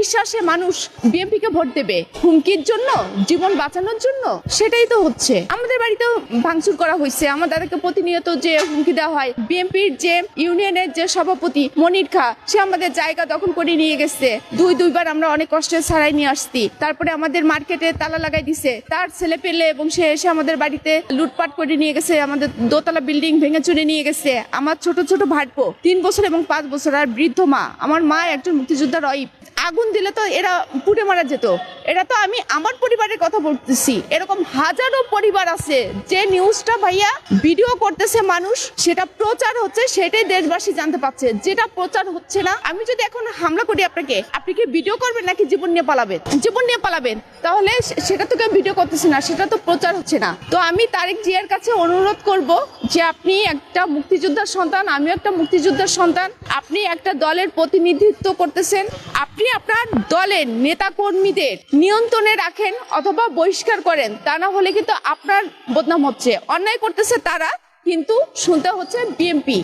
বিশ্বাসে মানুষ বিএনপি কে ভোট দেবে? হুমকির জন্য, জীবন বাঁচানোর জন্য? সেটাই তো হচ্ছে। আমাদের বাড়িতেও ভাঙচুর করা হয়েছে, আমার দাদাকে প্রতিনিয়ত যে হুমকি দেওয়া হয়। বিএনপির যে ইউনিয়নের যে সভাপতি মনির খা, সে আমাদের জায়গা দখল করে নিয়ে গেছে। দুইবার আমরা অনেক কষ্টে ছাড়াই নিয়ে আসছি। তারপরে আমাদের মার্কেটে তালা লাগাই দিছে। তার ছেলে পেলে এবং সে এসে আমাদের বাড়িতে লুটপাট করে নিয়ে গেছে, আমাদের দোতলা বিল্ডিং ভেঙে চুরে নিয়ে গেছে। আমার ছোট ছোট ভাইপো 3 বছর এবং 5 বছর, আর বৃদ্ধ মা। আমার মা একজন মুক্তিযোদ্ধার ওয়াইফ। আগুন দিলে তো এরা পুড়ে মারা যেত। এটা তো আমি আমার পরিবারের কথা বলতেছি। এরকম হাজারো পরিবার আছে যে নিউজটা ভাইয়া ভিডিও করতেছে মানুষ, সেটা প্রচার হচ্ছে, সেটাই দেশবাসী জানতে পারছে। যেটা প্রচার হচ্ছে না, আমি যদি এখন হামলা করি আপনাকে, আপনি কি ভিডিও করবেন নাকি জীবন নিয়ে পালাবেন? জীবন নিয়ে পালাবেন। তাহলে সেটা তো কেউ ভিডিও করতেছে না, সেটা তো প্রচার হচ্ছে না। তো আমি তারেক জিয়ার কাছে অনুরোধ করব যে আপনি একটা মুক্তিযোদ্ধার সন্তান, আমিও একটা মুক্তিযোদ্ধার সন্তান। আপনি একটা দলের প্রতিনিধিত্ব করতেছেন, আপনি আপনার দলের নেতা কর্মীদের নিয়ন্ত্রণে রাখেন অথবা বহিষ্কার করেন। তা না হলে কিন্তু আপনার বদনাম হচ্ছে। অন্যায় করতেছে তারা, কিন্তু শুনতে হচ্ছে বিএনপি।